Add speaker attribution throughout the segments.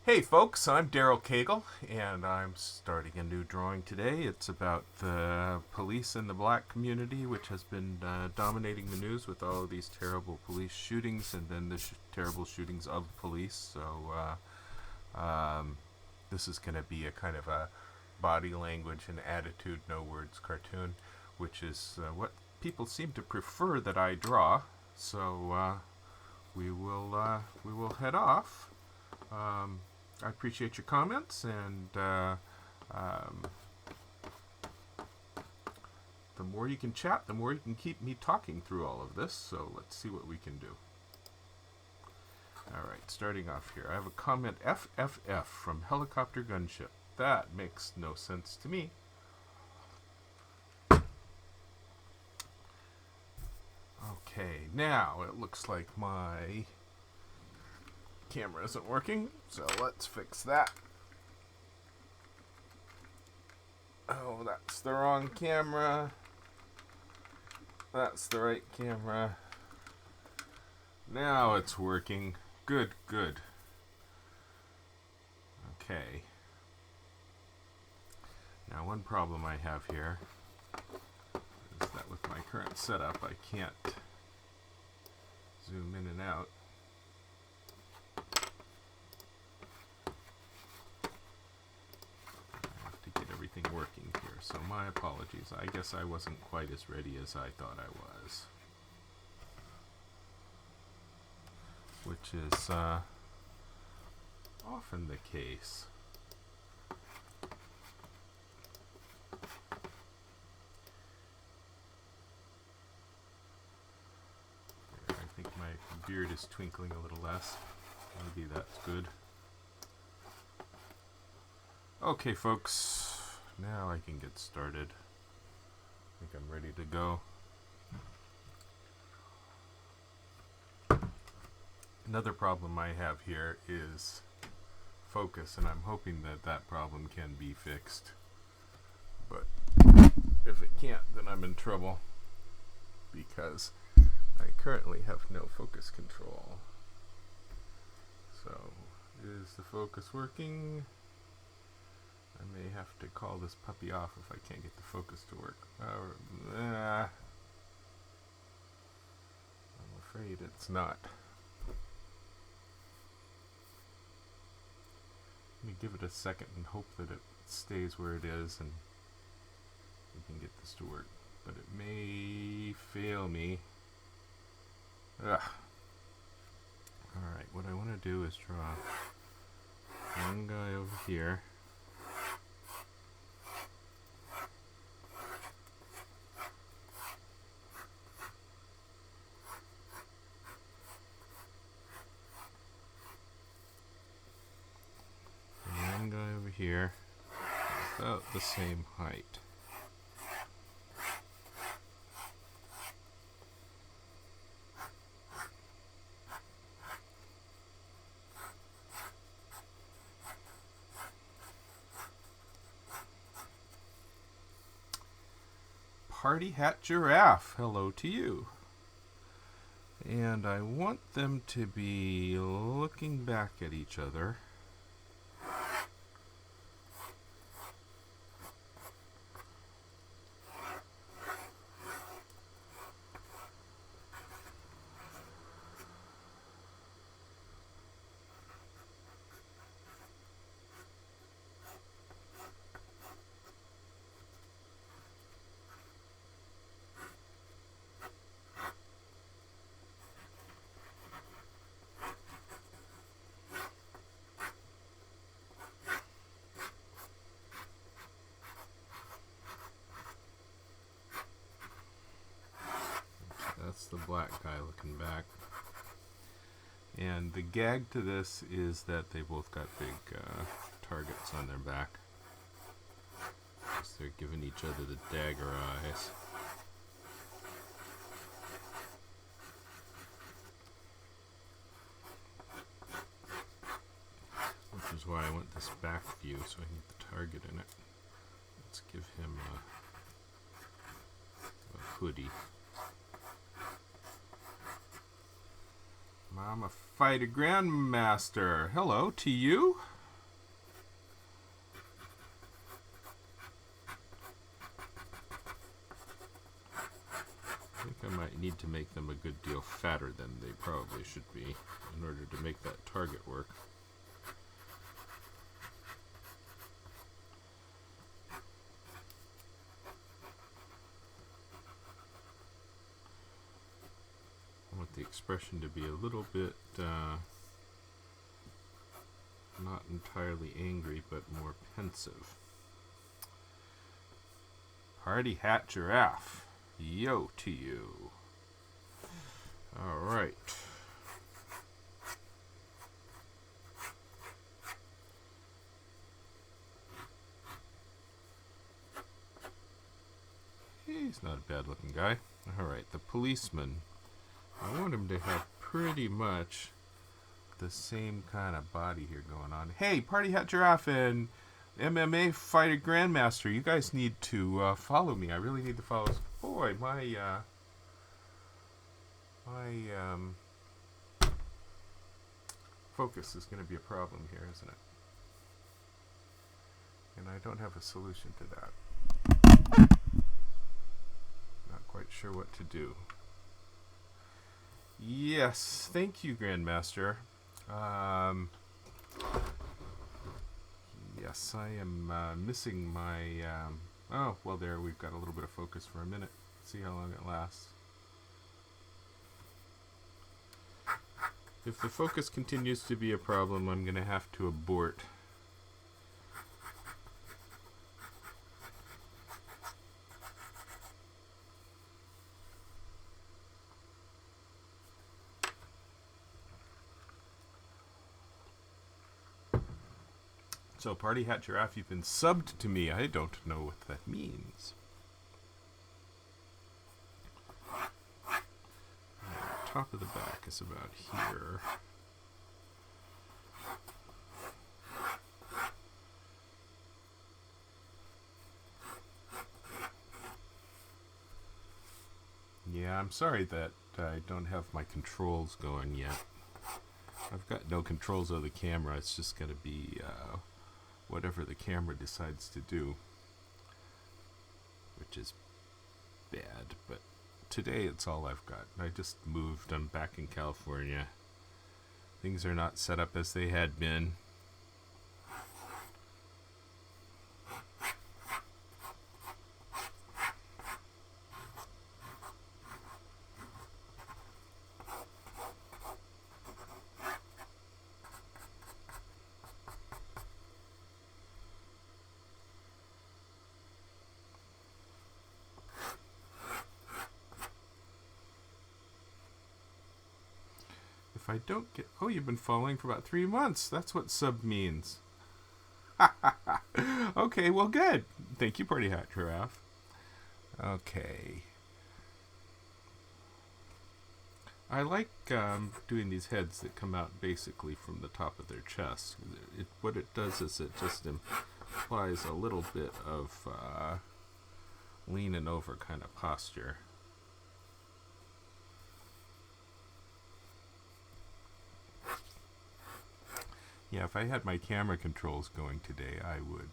Speaker 1: Hey folks, I'm Daryl Cagle, and I'm starting a new drawing today. It's about the police in the black community, which has been dominating the news with all of these terrible police shootings and then the terrible shootings of police. So this is going to be a kind of a body language and attitude, no words cartoon, which is what people seem to prefer that I draw. So we will head off. I appreciate your comments, and um, the more you can chat, the more you can keep me talking through all of this. So let's see what we can do. All right, starting off here, I have a comment FFF from Helicopter Gunship. That makes no sense to me. Okay, now it looks like my camera isn't working, so let's fix that. Oh, that's the wrong camera. That's the right camera. Now it's working. Good, good. Okay. Now one problem I have here is that with my current setup I can't zoom in and out. Everything working here, so my apologies. I guess I wasn't quite as ready as I thought I was, which is often the case. There, I think my beard is twinkling a little less. Maybe that's good. Okay, folks. Now I can get started. I think I'm ready to go. Another problem I have here is focus, and I'm hoping that that problem can be fixed. But if it can't, then I'm in trouble, because I currently have no focus control. So, is the focus working? I may have to call this puppy off if I can't get the focus to work. I'm afraid it's not. Let me give it a second and hope that it stays where it is and we can get this to work. But it may fail me. Ugh. Alright, what I want to do is draw one guy over here. Here, about the same height. Party Hat Giraffe, hello to you. And I want them to be looking back at each other. That's the black guy looking back. And the gag to this is that they both got big targets on their back. So they're giving each other the dagger eyes. Which is why I want this back view so I can get the target in it. Let's give him a hoodie. Mama Fighter Grandmaster, hello to you. need to make them a good deal fatter than they probably should be in order to make that target work. I want the expression to be a little bit not entirely angry, but more pensive. Party hat giraffe. Yo to you. Alright. He's not a bad looking guy. Alright, the policeman. I want him to have pretty much the same kind of body here going on. Hey, Party Hat Giraffe and MMA Fighter Grandmaster, you guys need to follow me. I really need to follow. Boy, my focus is going to be a problem here, isn't it? And I don't have a solution to that. Not quite sure what to do. Yes, thank you, Grandmaster. Yes, I am missing my... oh, well, there, we've got a little bit of focus for a minute. See how long it lasts. If the focus continues to be a problem, I'm going to have to abort. So, Party Hat Giraffe, you've been subbed to me. I don't know what that means. Top of the back is about here. Yeah, I'm sorry that I don't have my controls going yet. I've got no controls of the camera. It's just going to be whatever the camera decides to do, which is bad, but today it's all I've got. I just moved. I'm back in California. Things are not set up as they had been. If I don't get... Oh, you've been following for about 3 months. That's what sub means. Okay, well, good. Thank you, Party Hat Giraffe. Okay. I like doing these heads that come out basically from the top of their chest. What it does is it just implies a little bit of leaning over kind of posture. Yeah, if I had my camera controls going today, I would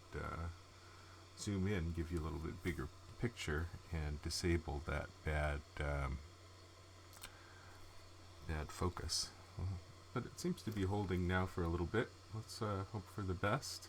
Speaker 1: zoom in, give you a little bit bigger picture, and disable that bad focus. But it seems to be holding now for a little bit. Let's hope for the best.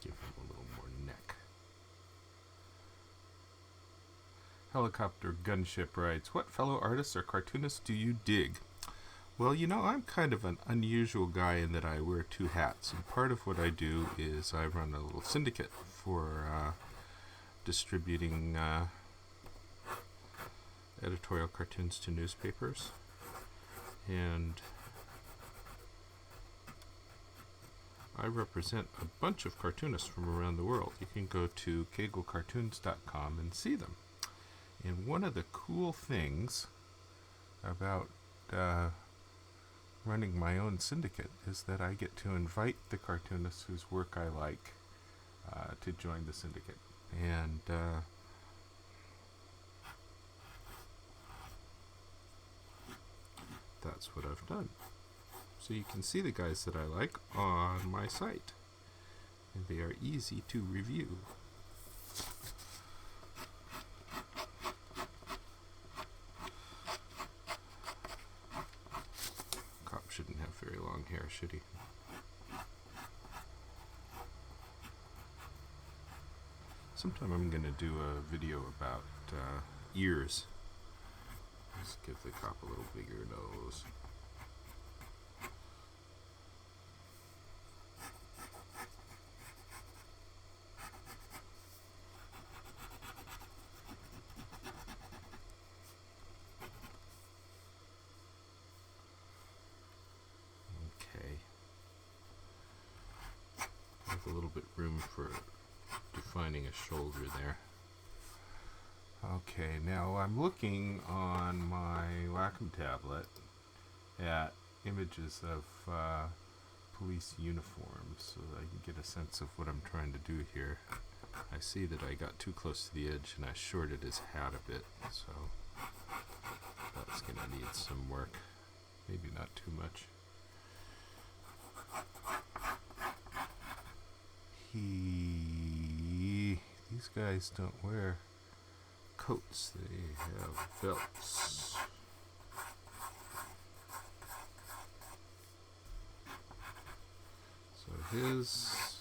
Speaker 1: Give him a little more neck. Helicopter Gunship writes, what fellow artists or cartoonists do you dig? Well, you know, I'm kind of an unusual guy in that I wear 2 hats. And part of what I do is I run a little syndicate for distributing editorial cartoons to newspapers. And I represent a bunch of cartoonists from around the world. You can go to kegelcartoons.com and see them. And one of the cool things about running my own syndicate is that I get to invite the cartoonists whose work I like to join the syndicate. And that's what I've done. So you can see the guys that I like on my site, and they are easy to review. Cop shouldn't have very long hair, should he? Sometime I'm going to do a video about ears. Let's give the cop a little bigger nose. Okay. Have a little bit room for defining a shoulder there. Okay, now I'm looking on my Wacom tablet at images of police uniforms so that I can get a sense of what I'm trying to do here. I see that I got too close to the edge and I shorted his hat a bit, so that's going to need some work. Maybe not too much. These guys don't wear coats, they have belts. So his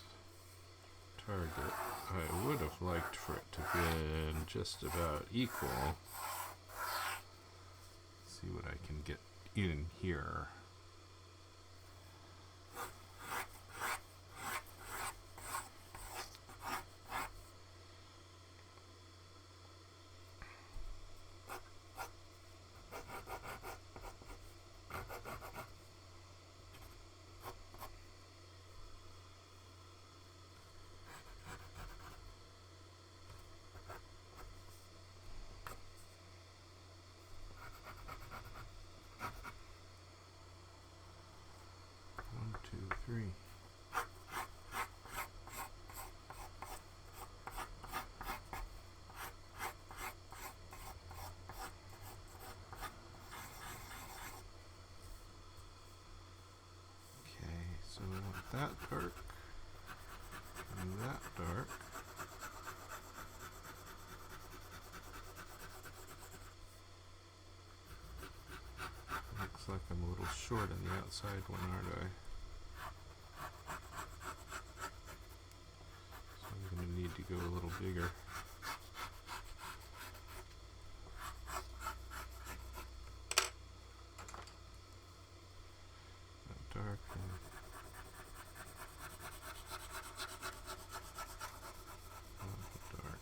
Speaker 1: target, I would have liked for it to be just about equal. Let's see what I can get in here. Three. Okay, so we want that dark and that dark. Looks like I'm a little short on the outside one, aren't I? I'm going to need to go a little bigger. That dark and dark.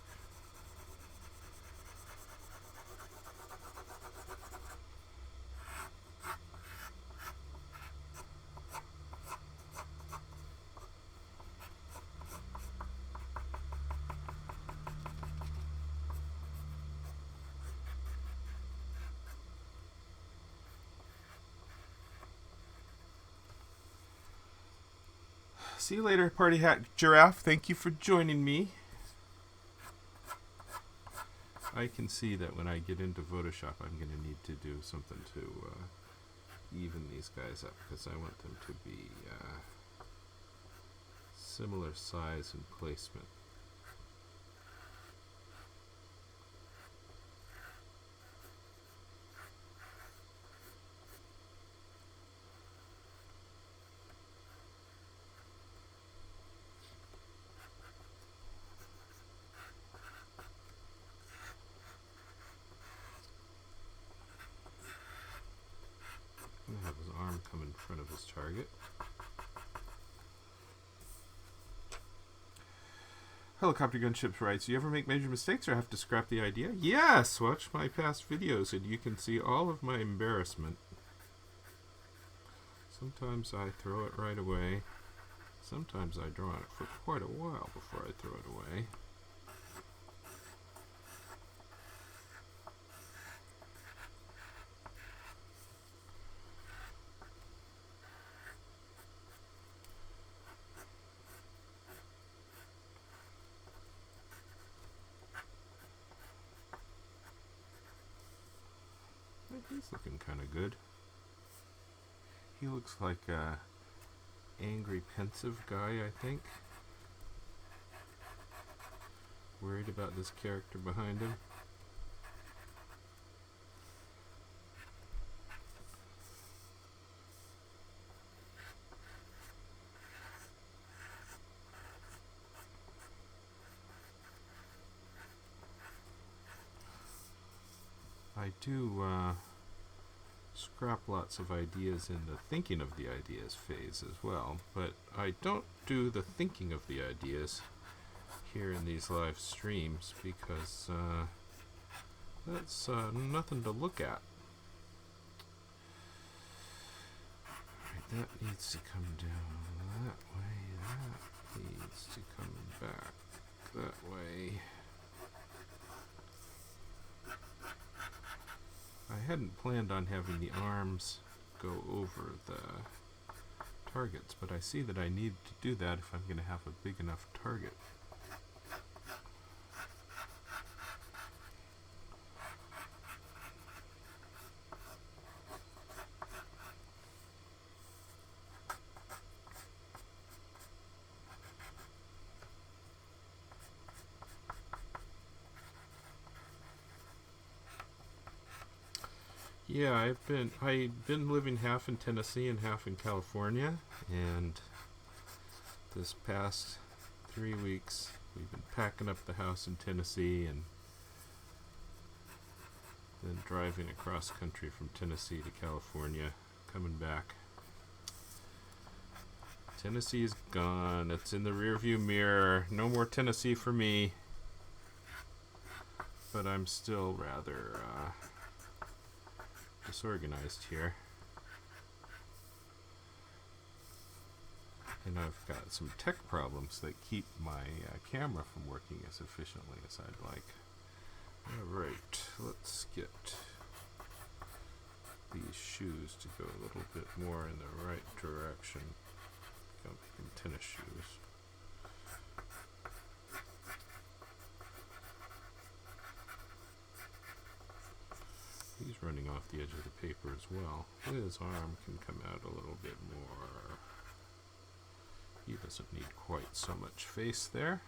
Speaker 1: See you later, Party Hat Giraffe. Thank you for joining me. I can see that when I get into Photoshop, I'm going to need to do something to even these guys up, because I want them to be similar size and placement. Have his arm come in front of his target. Helicopter Gunships writes, "Do you ever make major mistakes or have to scrap the idea?" Yes! Watch my past videos and you can see all of my embarrassment. Sometimes I throw it right away. Sometimes I draw on it for quite a while before I throw it away. He's looking kind of good. He looks like a angry, pensive guy, I think. Worried about this character behind him. I do scrap lots of ideas in the thinking of the ideas phase as well, but I don't do the thinking of the ideas here in these live streams because that's nothing to look at. Alright, that needs to come down that way, that needs to come back that way. I hadn't planned on having the arms go over the targets, but I see that I need to do that if I'm going to have a big enough target. Yeah, I've been living half in Tennessee and half in California, and this past 3 weeks we've been packing up the house in Tennessee and then driving across country from Tennessee to California, coming back. Tennessee is gone. It's in the rearview mirror. No more Tennessee for me. But I'm still rather disorganized here, and I've got some tech problems that keep my camera from working as efficiently as I'd like. Alright, let's get these shoes to go a little bit more in the right direction. I'm making tennis shoes. He's running off the edge of the paper as well. His arm can come out a little bit more. He doesn't need quite so much face there.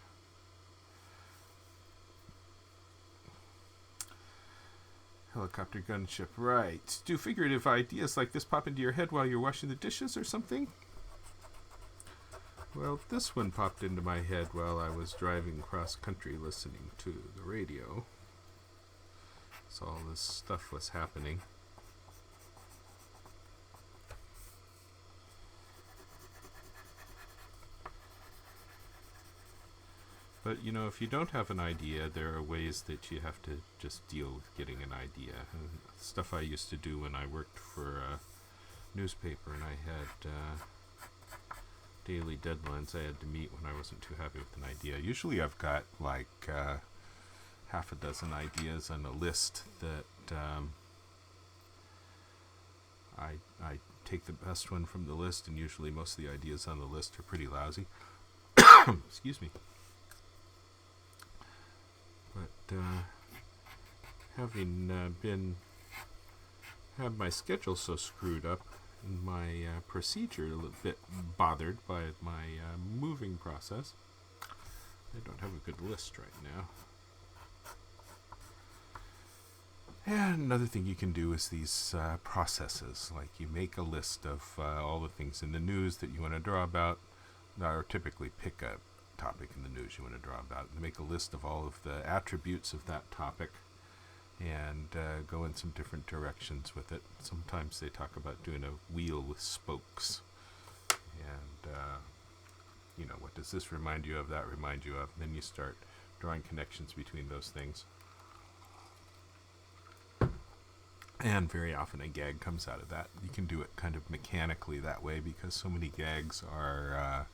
Speaker 1: Helicopter gunship, right. Do figurative ideas like this pop into your head while you're washing the dishes or something? Well, this one popped into my head while I was driving cross country listening to the radio. So all this stuff was happening. But, you know, if you don't have an idea, there are ways that you have to just deal with getting an idea. And stuff I used to do when I worked for a newspaper and I had daily deadlines I had to meet when I wasn't too happy with an idea. Usually I've got like half a dozen ideas on a list that I take the best one from the list, and usually most of the ideas on the list are pretty lousy. Excuse me. But having had my schedule so screwed up and my procedure a little bit bothered by my moving process, I don't have a good list right now. And another thing you can do is these processes, like you make a list of all the things in the news that you want to draw about, or typically pick a topic in the news you want to draw about, and make a list of all of the attributes of that topic, and go in some different directions with it. Sometimes they talk about doing a wheel with spokes, and you know, what does this remind you of, that remind you of, and then you start drawing connections between those things. And very often a gag comes out of that. You can do it kind of mechanically that way because so many gags are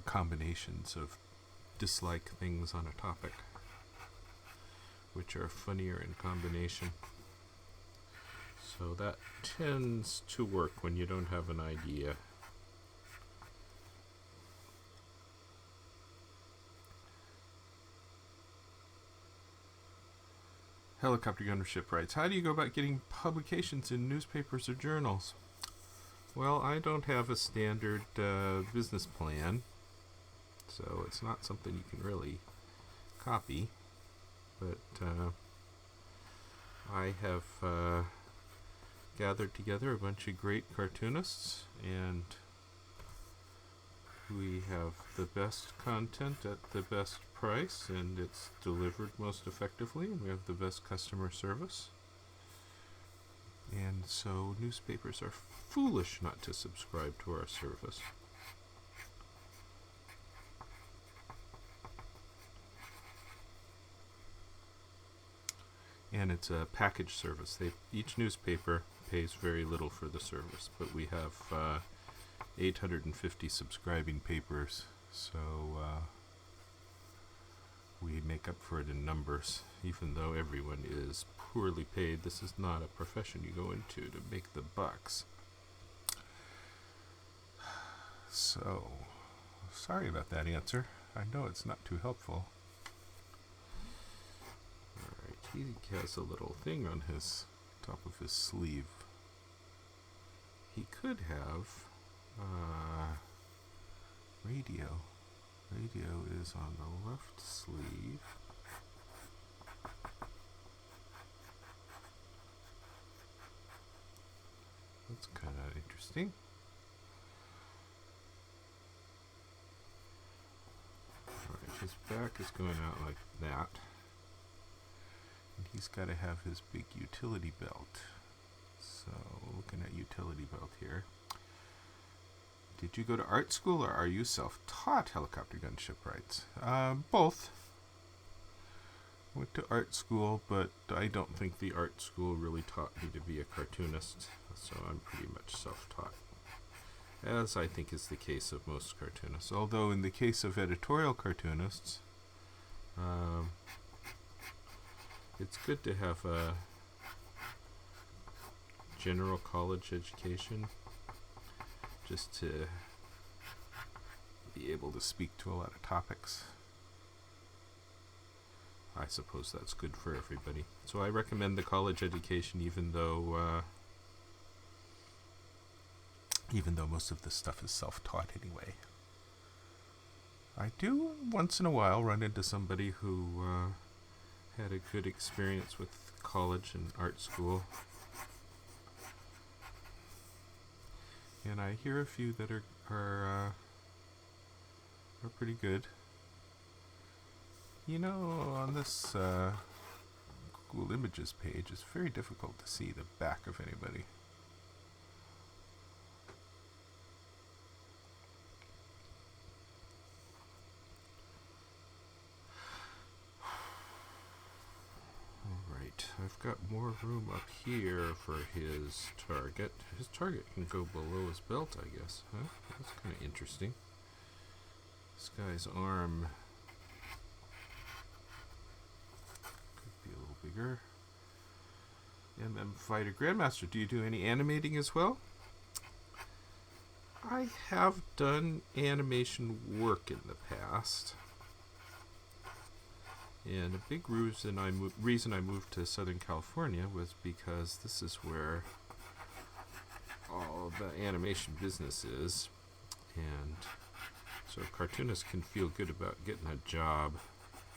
Speaker 1: combinations of dislike things on a topic, which are funnier in combination. So that tends to work when you don't have an idea. Helicopter Gunnership writes, how do you go about getting publications in newspapers or journals? Well, I don't have a standard business plan, so it's not something you can really copy. But I have gathered together a bunch of great cartoonists, and we have the best content at the best price, and it's delivered most effectively, and we have the best customer service. And so newspapers are foolish not to subscribe to our service. And it's a package service. Each newspaper pays very little for the service, but we have 850 subscribing papers, so we make up for it in numbers, even though everyone is poorly paid. This is not a profession you go into to make the bucks. So, sorry about that answer. I know it's not too helpful. Alright, he has a little thing on his top of his sleeve. He could have radio. Radio is on the left sleeve. That's kind of interesting. Alright, his back is going out like that. And he's got to have his big utility belt. So, looking at utility belt here. Did you go to art school, or are you self-taught? Helicopter Gunship writes. Both. Went to art school, but I don't think the art school really taught me to be a cartoonist, so I'm pretty much self-taught, as I think is the case of most cartoonists. Although in the case of editorial cartoonists, it's good to have a general college education, just to be able to speak to a lot of topics. I suppose that's good for everybody. So I recommend the college education, even though most of this stuff is self-taught anyway. I do once in a while run into somebody who had a good experience with college and art school. And I hear a few that are pretty good. You know, on this Google Images page, it's very difficult to see the back of anybody. Alright, I've got more room up here for his target. His target can go below his belt, I guess. Huh? That's kind of interesting. This guy's arm could be a little bigger. MM Fighter Grandmaster, do you do any animating as well? I have done animation work in the past. And a big reason I moved to Southern California was because this is where all the animation business is. And so cartoonists can feel good about getting a job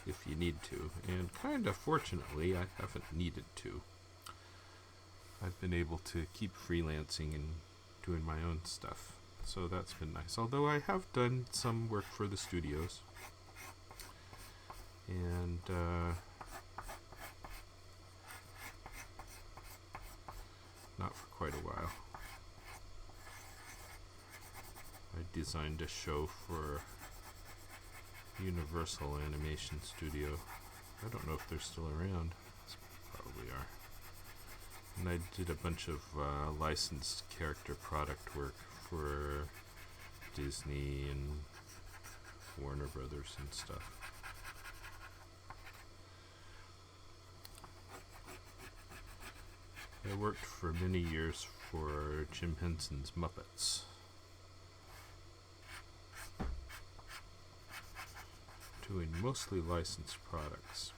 Speaker 1: if you need to. And kind of fortunately, I haven't needed to. I've been able to keep freelancing and doing my own stuff. So that's been nice. Although I have done some work for the studios. And not for quite a while. I designed a show for Universal Animation Studio. I don't know if they're still around. Probably are. And I did a bunch of licensed character product work for Disney and Warner Brothers and stuff. I worked for many years for Jim Henson's Muppets. Doing mostly licensed products.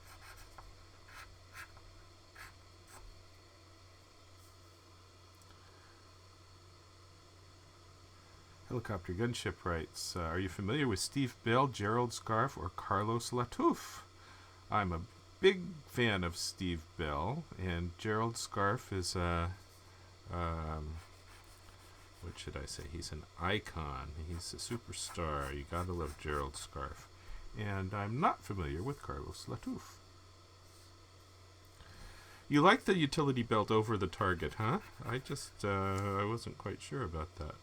Speaker 1: Helicopter Gunship writes, are you familiar with Steve Bell, Gerald Scarfe, or Carlos Latouf? I'm a big fan of Steve Bell, and Gerald Scarfe is a, what should I say? He's an icon. He's a superstar. You gotta love Gerald Scarfe. And I'm not familiar with Carlos Latouf. You like the utility belt over the target, huh? I wasn't quite sure about that.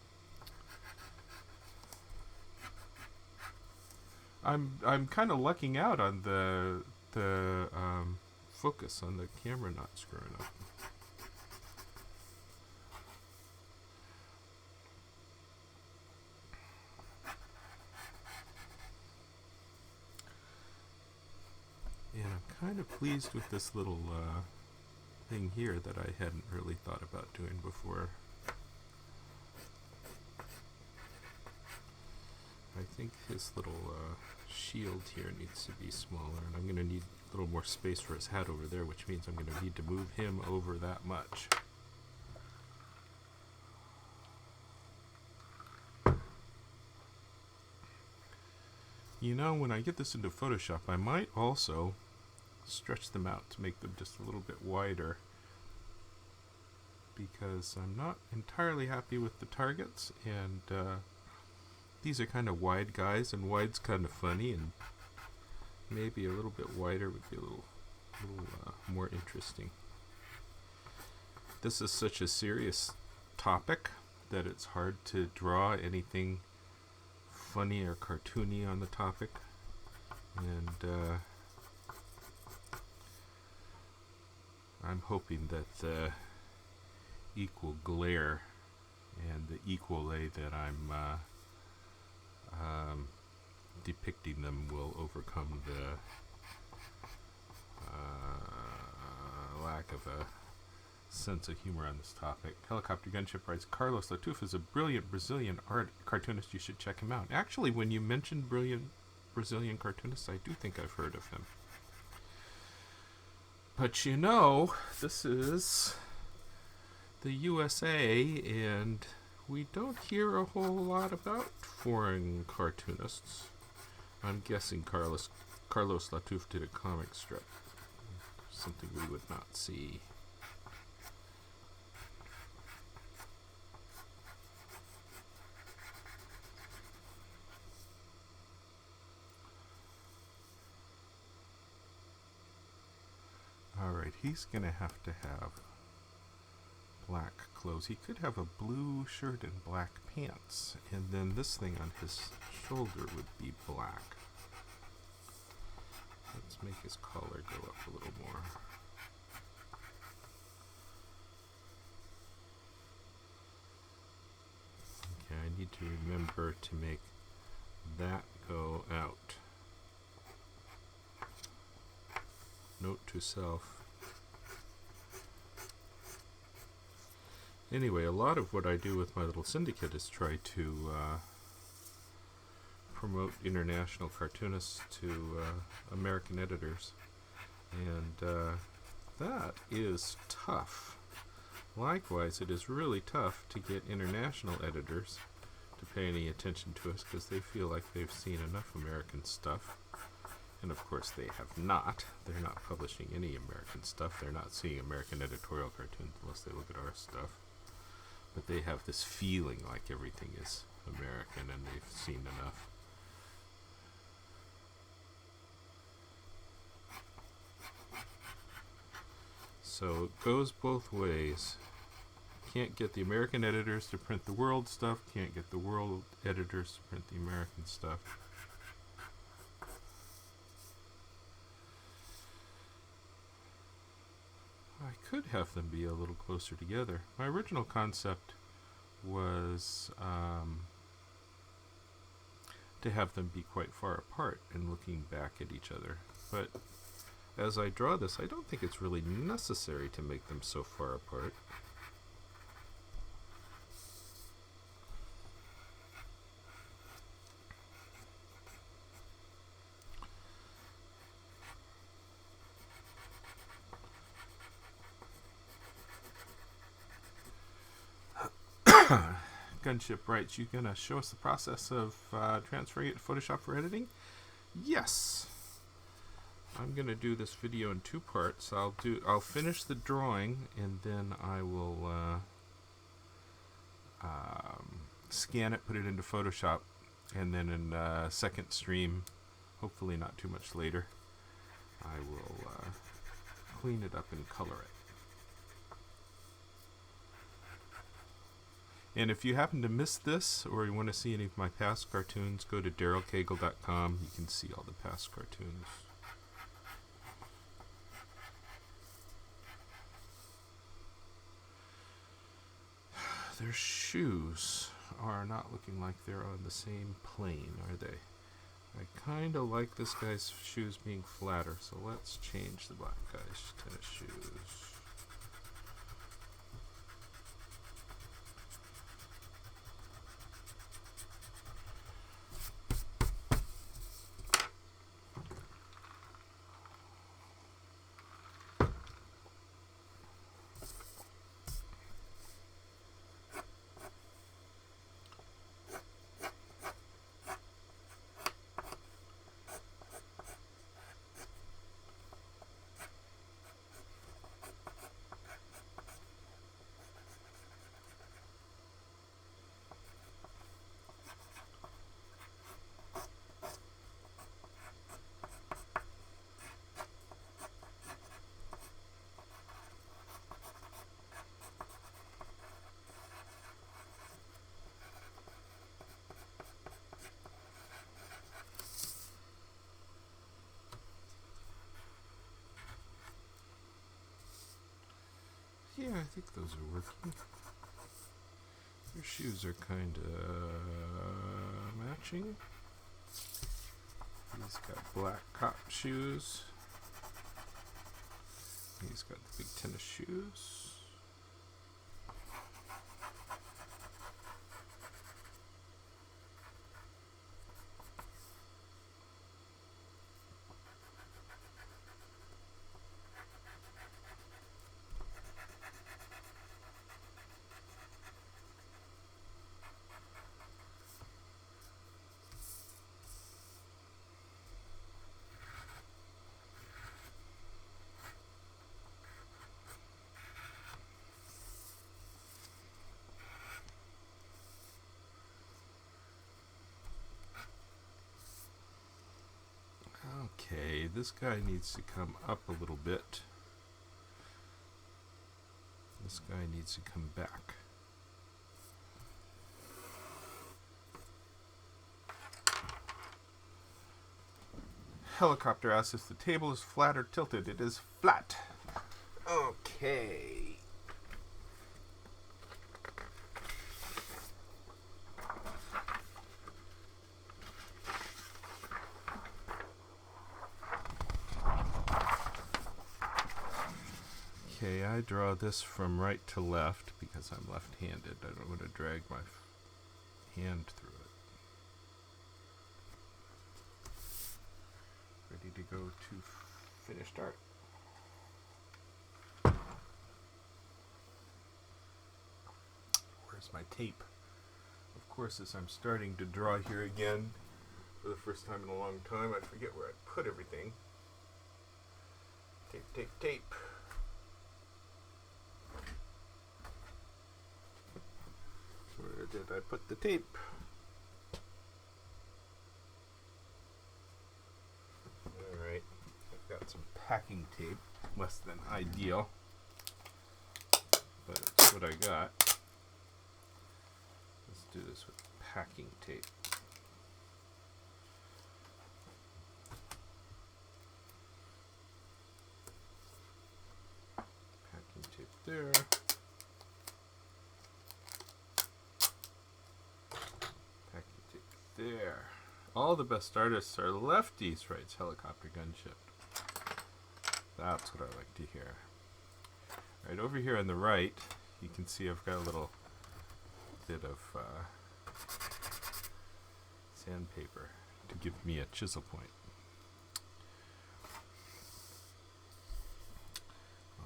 Speaker 1: I'm kind of lucking out on the focus on the camera not screwing up. And I'm kind of pleased with this little thing here that I hadn't really thought about doing before. I think his little shield here needs to be smaller, and I'm going to need a little more space for his hat over there, which means I'm going to need to move him over that much. You know, when I get this into Photoshop, I might also stretch them out to make them just a little bit wider, because I'm not entirely happy with the targets, and these are kind of wide guys, and wide's kind of funny, and maybe a little bit wider would be a little more interesting. This is such a serious topic that it's hard to draw anything funny or cartoony on the topic, and I'm hoping that the equal glare and the equal way that I'm depicting them will overcome the lack of a sense of humor on this topic. Helicopter Gunship writes, Carlos Latouf is a brilliant Brazilian cartoonist. You should check him out. Actually, when you mentioned brilliant Brazilian cartoonists, I do think I've heard of him. But you know, this is the USA, and we don't hear a whole lot about foreign cartoonists. I'm guessing Carlos Latouf did a comic strip, something we would not see. Alright, he's going to have black clothes. He could have a blue shirt and black pants, and then this thing on his shoulder would be black. Let's make his collar go up a little more. Okay, I need to remember to make that go out. Note to self. Anyway, a lot of what I do with my little syndicate is try to promote international cartoonists to American editors, and that is tough. Likewise, it is really tough to get international editors to pay any attention to us because they feel like they've seen enough American stuff. And of course they have not. They're not publishing any American stuff. They're not seeing American editorial cartoons unless they look at our stuff. But they have this feeling like everything is American and they've seen enough. So it goes both ways. Can't get the American editors to print the world stuff. Can't get the world editors to print the American stuff. I could have them be a little closer together. My original concept was to have them be quite far apart and looking back at each other. But as I draw this, I don't think it's really necessary to make them so far apart. Gunship writes, you gonna show us the process of transferring it to Photoshop for editing? Yes. I'm gonna do this video in 2 parts. I'll finish the drawing and then I will scan it, put it into Photoshop, and then in a second stream, hopefully not too much later, I will clean it up and color it. And if you happen to miss this, or you want to see any of my past cartoons, go to darylcagle.com. You can see all the past cartoons. Their shoes are not looking like they're on the same plane, are they? I kind of like this guy's shoes being flatter, so let's change the black guy's tennis shoes. Yeah, I think those are working. Your shoes are kind of matching. He's got black cop shoes. He's got the big tennis shoes. Okay, this guy needs to come up a little bit. This guy needs to come back. Helicopter asks if the table is flat or tilted. It is flat. Okay. Okay, I draw this from right to left because I'm left-handed. I don't want to drag my hand through it. Ready to go to finished art. Where's my tape? Of course, as I'm starting to draw here again for the first time in a long time, I forget where I put everything. Tape, tape, tape. Where did I put the tape? Alright, I've got some packing tape, less than ideal, but it's what I got. Let's do this with packing tape. Packing tape there. There. All the best artists are lefties, writes Helicopter Gunship. That's what I like to hear. Right over here on the right, you can see I've got a little bit of sandpaper to give me a chisel point.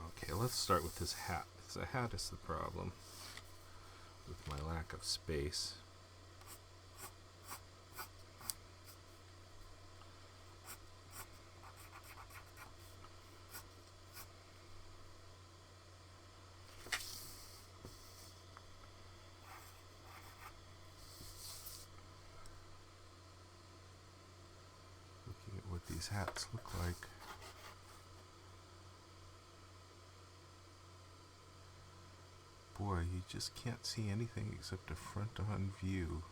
Speaker 1: Okay, let's start with this hat. The hat is the problem. with my lack of space. Looking at what these hats look like. Boy, you just can't see anything except a front-on view.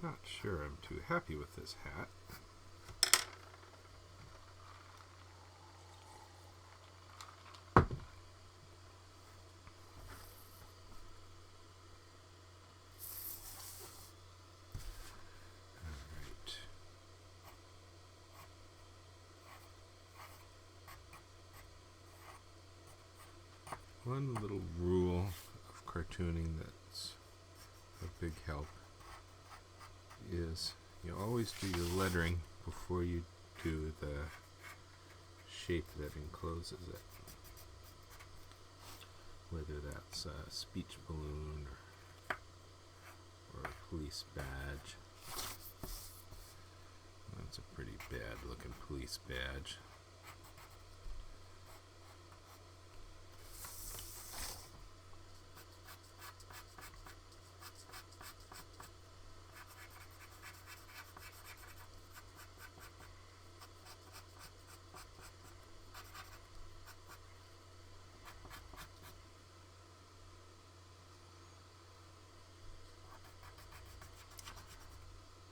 Speaker 1: Not sure I'm too happy with this hat. Alright. One little rule of cartooning that's a big help is you always do your lettering before you do the shape that encloses it. Whether that's a speech balloon or a police badge. That's a pretty bad looking police badge.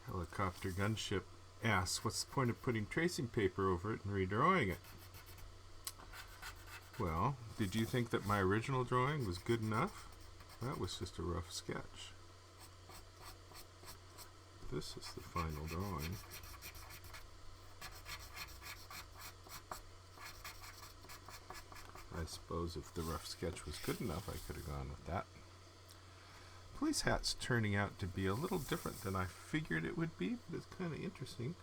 Speaker 1: Helicopter Gunship asks, what's the point of putting tracing paper over it and redrawing it? Well, did you think that my original drawing was good enough? That was just a rough sketch. This is the final drawing. I suppose if the rough sketch was good enough, I could have gone with that. Police hat's turning out to be a little different than I figured it would be, but it's kind of interesting.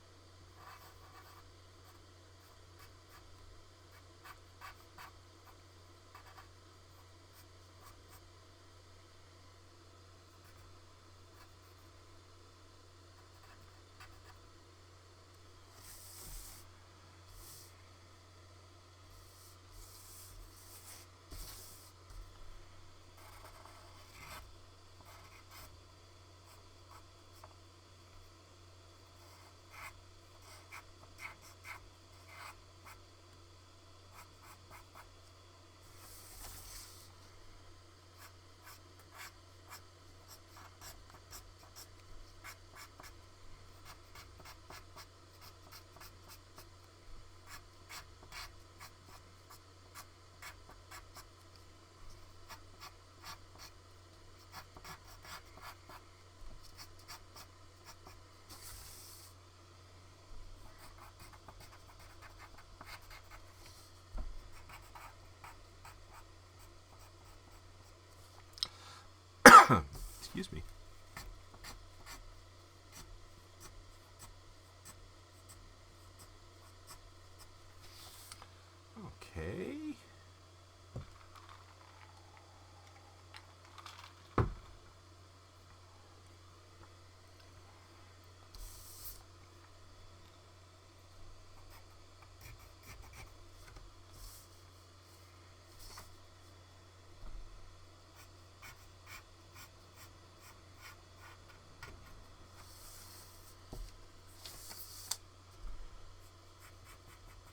Speaker 1: Excuse me.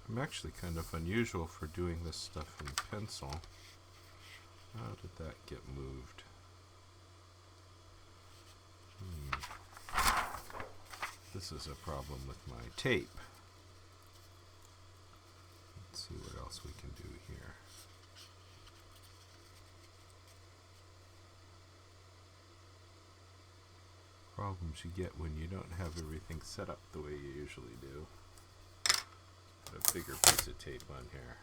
Speaker 1: I'm actually kind of unusual for doing this stuff in pencil. How did that get moved? This is a problem with my tape. Let's see what else we can do here. Problems you get when you don't have everything set up the way you usually do. Put a bigger piece of tape on here.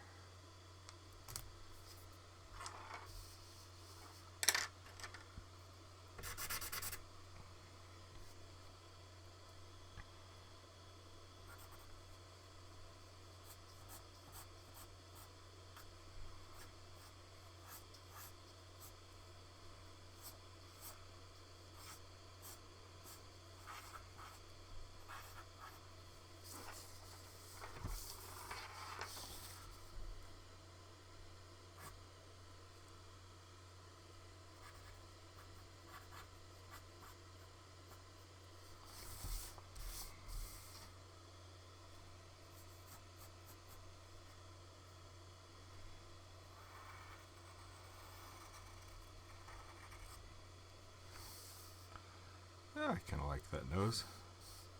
Speaker 1: I kind of like that nose.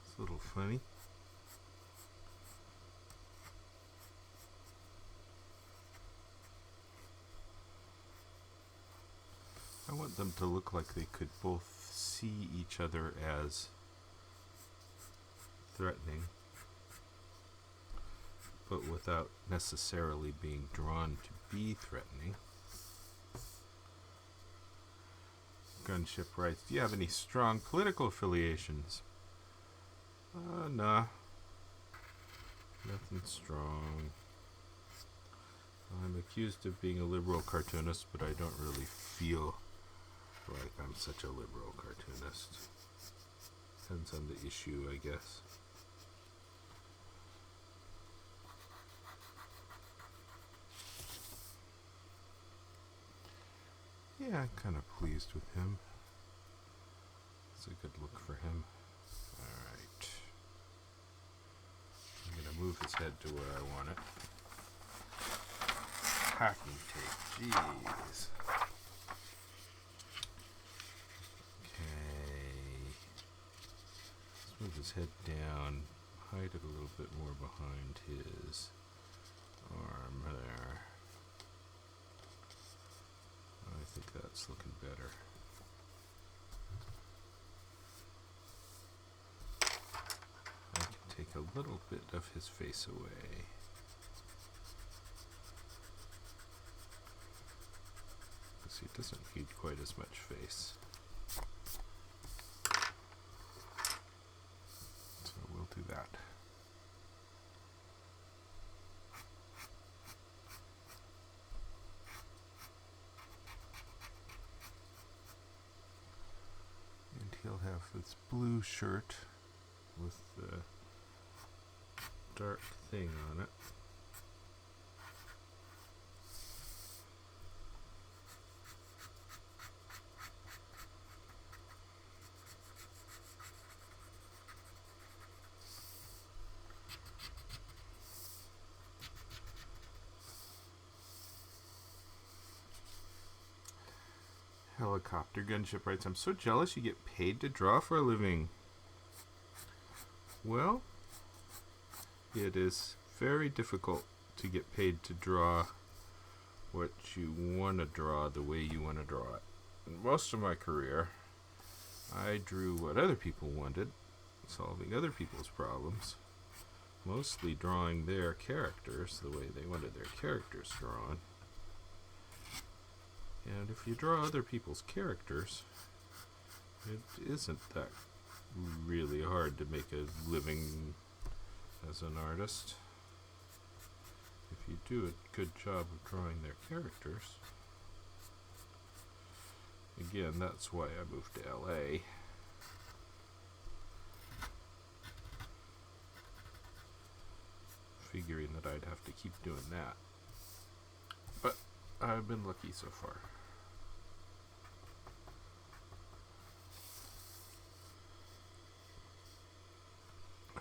Speaker 1: It's a little funny. I want them to look like they could both see each other as threatening, but without necessarily being drawn to be threatening. Gunship writes, do you have any strong political affiliations? Nah. Nothing strong. I'm accused of being a liberal cartoonist, but I don't really feel like I'm such a liberal cartoonist. Depends on the issue, I guess. Yeah, I'm kind of pleased with him. It's a good look for him. Alright. I'm going to move his head to where I want it. Packing tape. Jeez. Okay. Let's move his head down. Hide it a little bit more behind his arm there. I think that's looking better. I can take a little bit of his face away. Because he doesn't need quite as much face. So we'll do that. He'll have this blue shirt with the dark thing on it. Helicopter Gunship writes, I'm so jealous you get paid to draw for a living. Well, it is very difficult to get paid to draw what you want to draw the way you want to draw it. And most of my career, I drew what other people wanted, solving other people's problems, mostly drawing their characters the way they wanted their characters drawn. And if you draw other people's characters, it isn't that really hard to make a living as an artist. If you do a good job of drawing their characters. Again, that's why I moved to LA. Figuring that I'd have to keep doing that. But I've been lucky so far.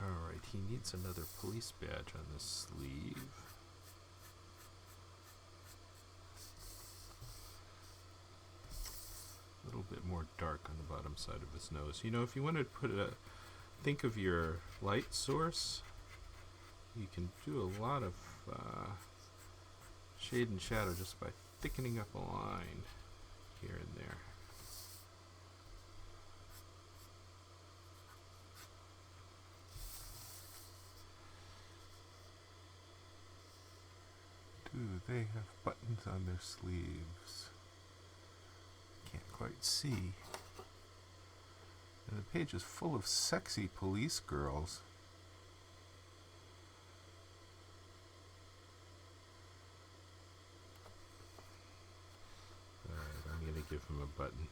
Speaker 1: Alright, he needs another police badge on this sleeve. A little bit more dark on the bottom side of his nose. You know, if you wanted to put think of your light source, you can do a lot of shade and shadow just by thickening up a line here and there. Do they have buttons on their sleeves? Can't quite see. And the page is full of sexy police girls. Alright, I'm going to give him a button.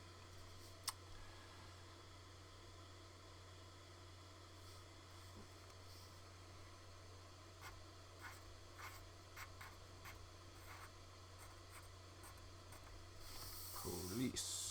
Speaker 1: Police.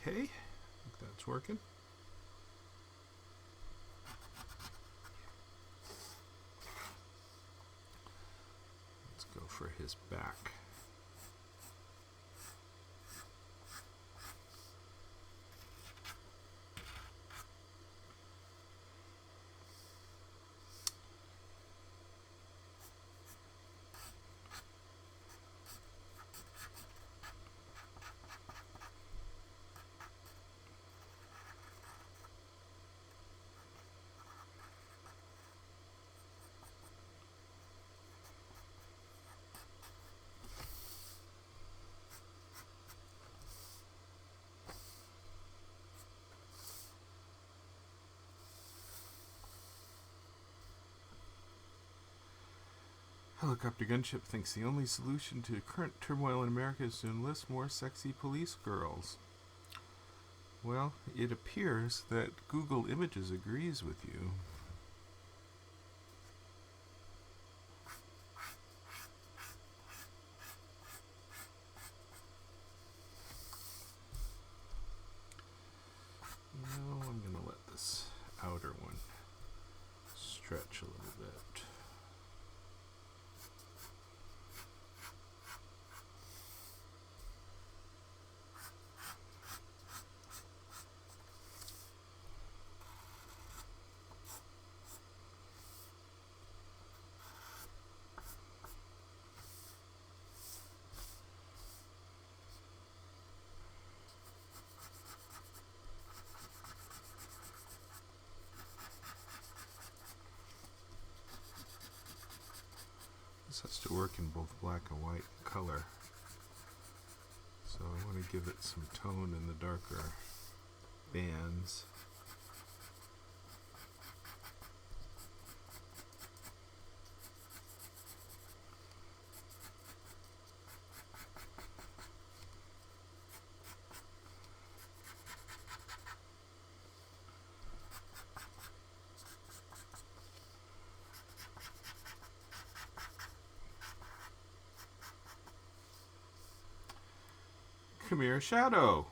Speaker 1: Okay, I think that's working. Let's go for his back. Helicopter Gunship thinks the only solution to current turmoil in America is to enlist more sexy police girls. Well, it appears that Google Images agrees with you. No, I'm going to let this outer one stretch a little bit. This has to work in both black and white color, so I want to give it some tone in the darker bands. Come here, Shadow.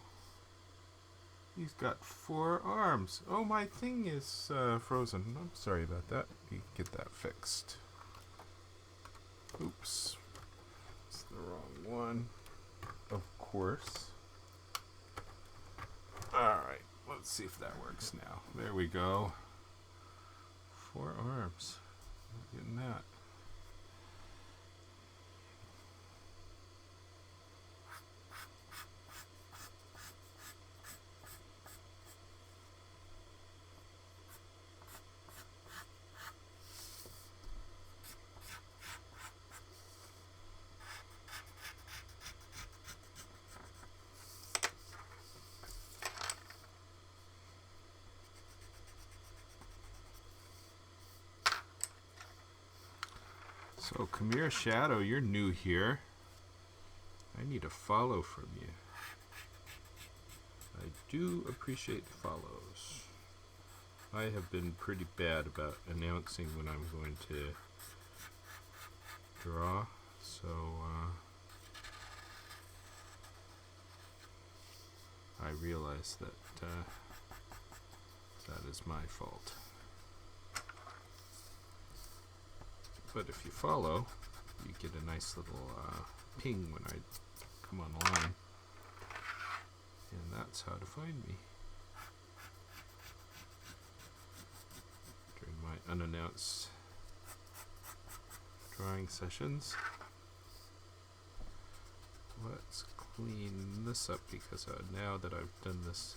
Speaker 1: He's got 4 arms. Oh, my thing is frozen. I'm sorry about that. We get that fixed. Oops. It's the wrong one. Of course. Alright, let's see if that works now. There we go. 4 arms. Not getting that. So, Khmer Shadow, you're new here. I need a follow from you. I do appreciate the follows. I have been pretty bad about announcing when I'm going to draw, so I realize that that is my fault. But if you follow, you get a nice little ping when I come online. And that's how to find me. During my unannounced drawing sessions. Let's clean this up because now that I've done this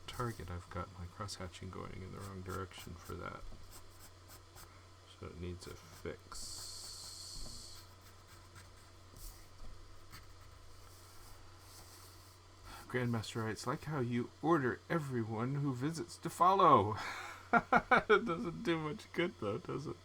Speaker 1: target, I've got my cross-hatching going in the wrong direction for that. So it needs a fix. Grandmaster writes, like how you order everyone who visits to follow. It doesn't do much good though, does it?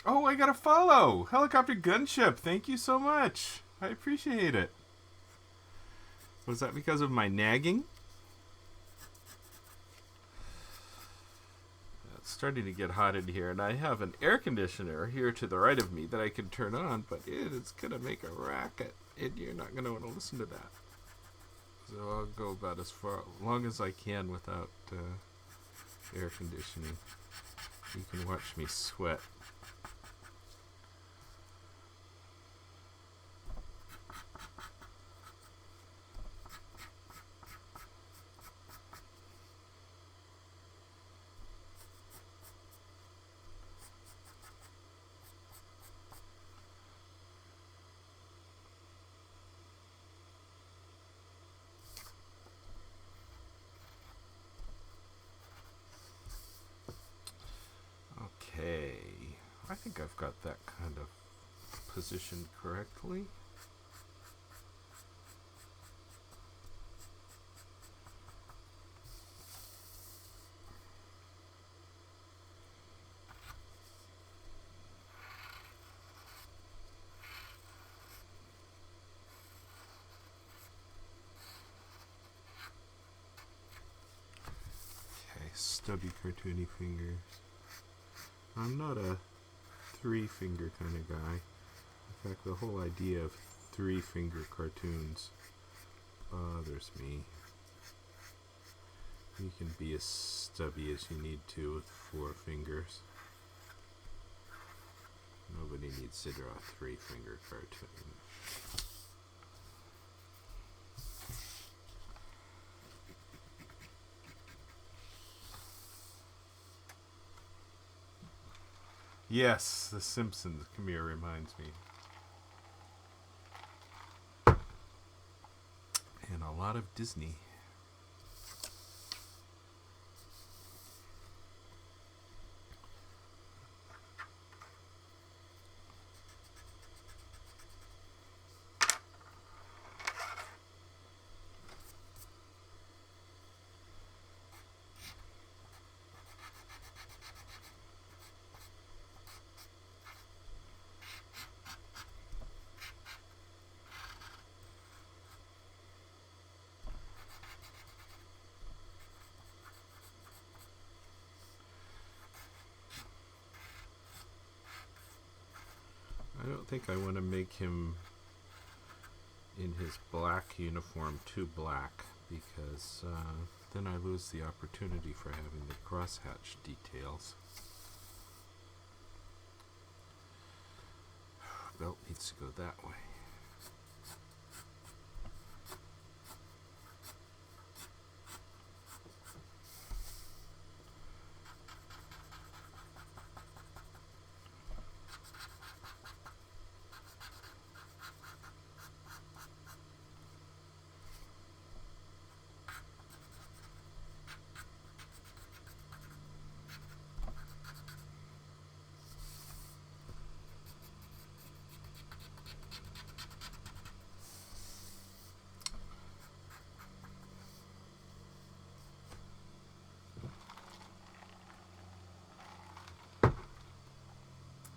Speaker 1: Oh, I got a follow! Helicopter Gunship, thank you so much. I appreciate it. Was that because of my nagging? It's starting to get hot in here, and I have an air conditioner here to the right of me that I can turn on, but it is going to make a racket, and you're not going to want to listen to that. So I'll go about as long as I can without air conditioning. You can watch me sweat. Okay, I think I've got that kind of positioned correctly. Okay, stubby cartoony fingers. I'm not a three-finger kind of guy. In fact, the whole idea of three-finger cartoons bothers me. You can be as stubby as you need to with 4 fingers. Nobody needs to draw a 3-finger cartoon. Yes, The Simpsons. Khmer reminds me. And a lot of Disney. I don't think I want to make him in his black uniform too black, because then I lose the opportunity for having the crosshatch details. Belt needs to go that way.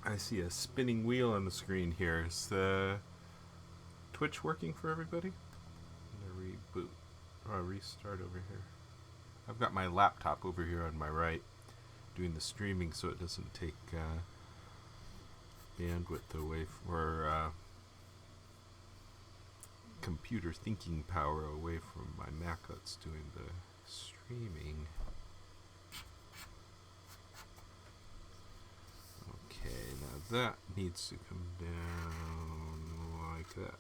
Speaker 1: I see a spinning wheel on the screen here. Is the Twitch working for everybody? I'm going to reboot or restart over here. I've got my laptop over here on my right doing the streaming so it doesn't take bandwidth away or computer thinking power away from my Mac that's doing the streaming. Okay, now that needs to come down like that.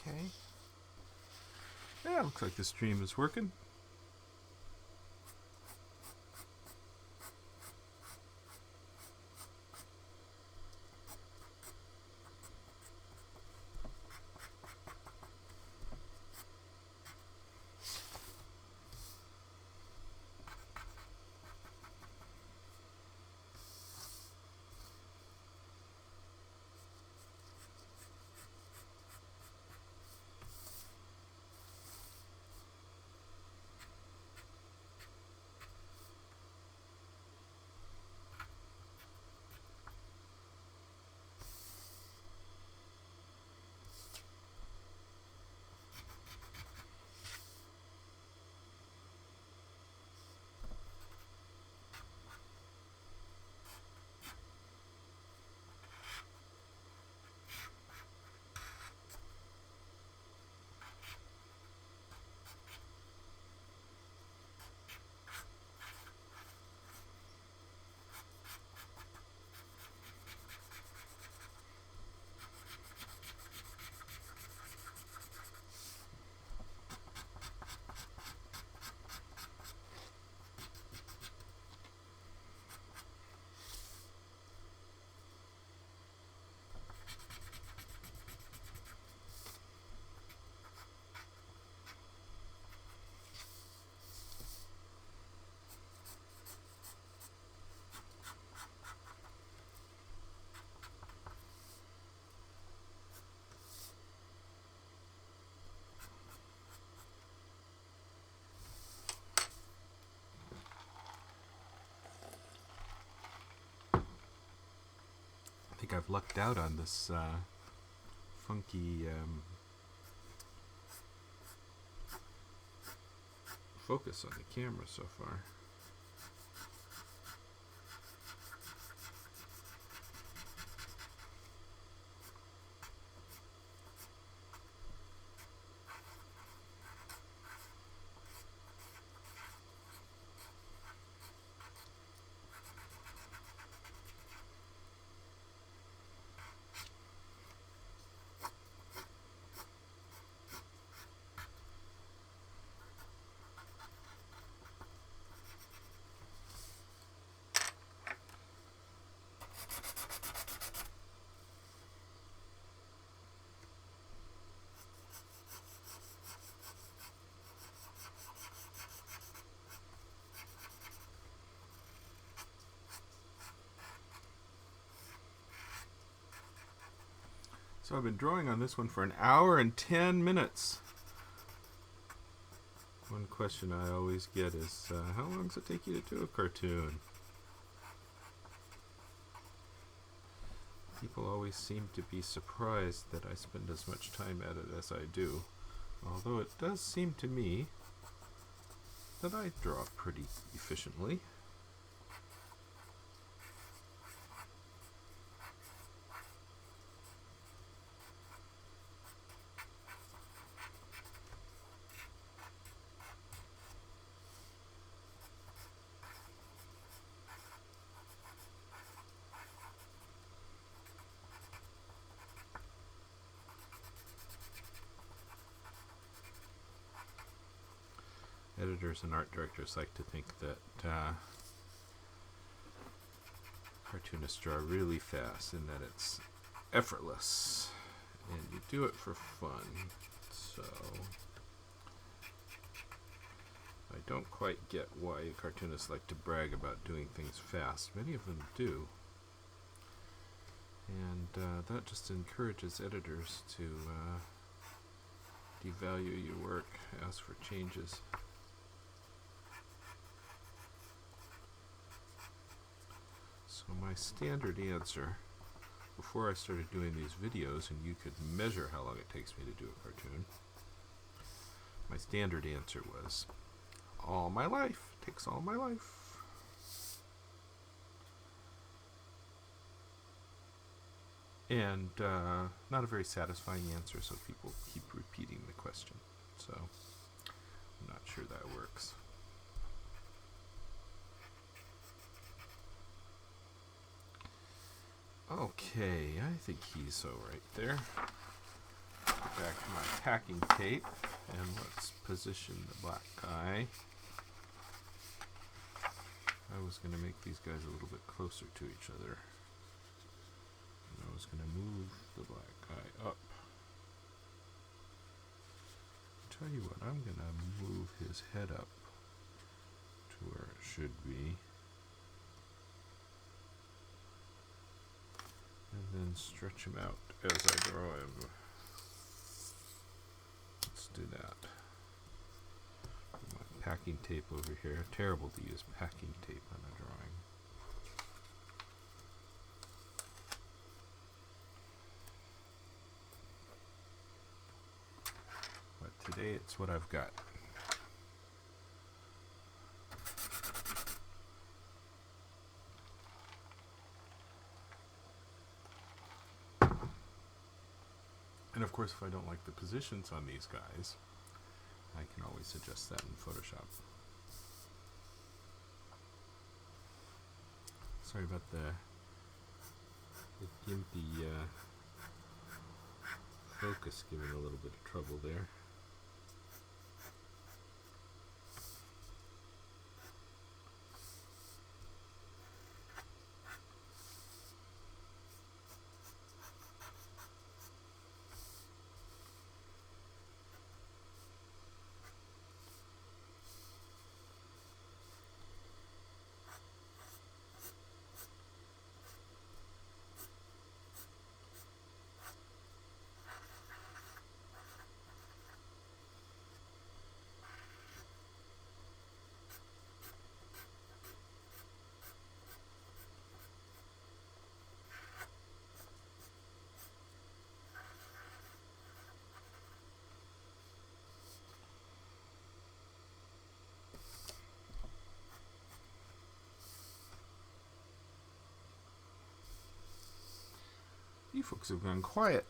Speaker 1: Okay. Yeah, looks like the stream is working. like I've lucked out on this funky focus on the camera so far. So I've been drawing on this one for an hour and 10 minutes. One question I always get is, how long does it take you to do a cartoon? People always seem to be surprised that I spend as much time at it as I do. Although it does seem to me that I draw pretty efficiently. Editors and art directors like to think that cartoonists draw really fast and that it's effortless and you do it for fun. So I don't quite get why cartoonists like to brag about doing things fast. Many of them do. And that just encourages editors to devalue your work, ask for changes. So my standard answer, before I started doing these videos, and you could measure how long it takes me to do a cartoon, my standard answer was, all my life. It takes all my life. And not a very satisfying answer, so people keep repeating the question. So I'm not sure that works. Okay, I think he's so right there. Get back to my packing tape, and let's position the black guy. I was going to make these guys a little bit closer to each other. And I was going to move the black guy up. Tell you what, I'm going to move his head up to where it should be. And then stretch him out as I draw him. Let's do that. My packing tape over here. Terrible to use packing tape on a drawing. But today it's what I've got. And of course, if I don't like the positions on these guys, I can always adjust that in Photoshop. Sorry about the gimpy focus giving a little bit of trouble there. You folks have gone quiet.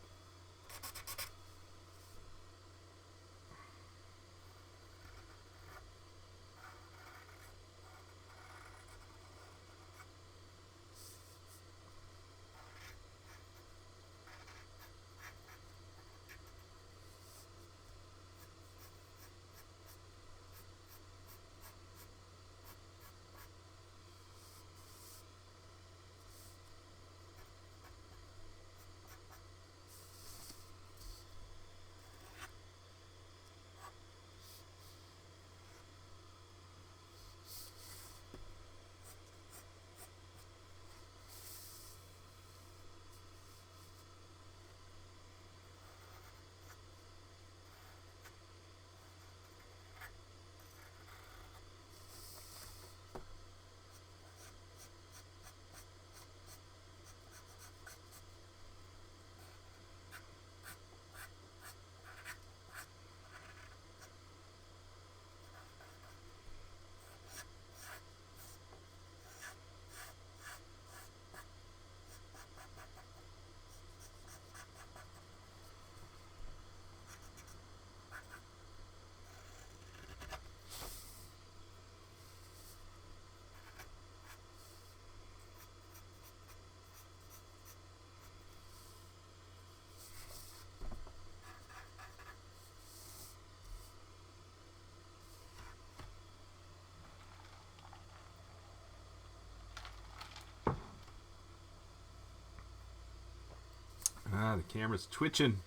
Speaker 1: Ah, the camera's twitching.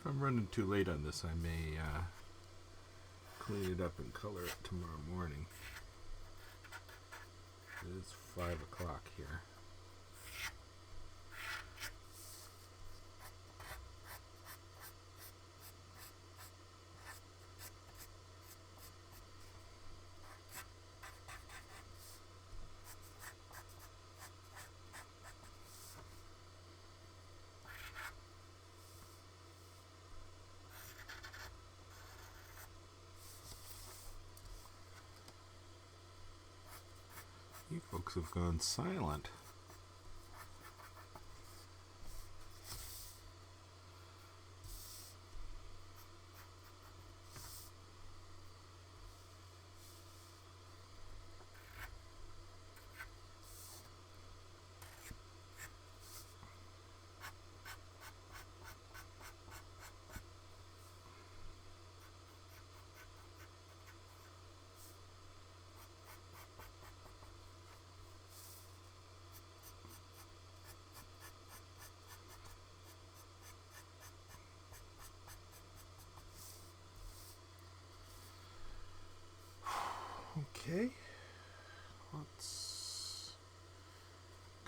Speaker 1: If I'm running too late on this, I may clean it up and color it tomorrow morning. It is 5 o'clock here. You folks have gone silent. Okay, let's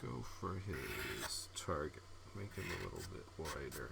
Speaker 1: go for his target. Make him a little bit wider.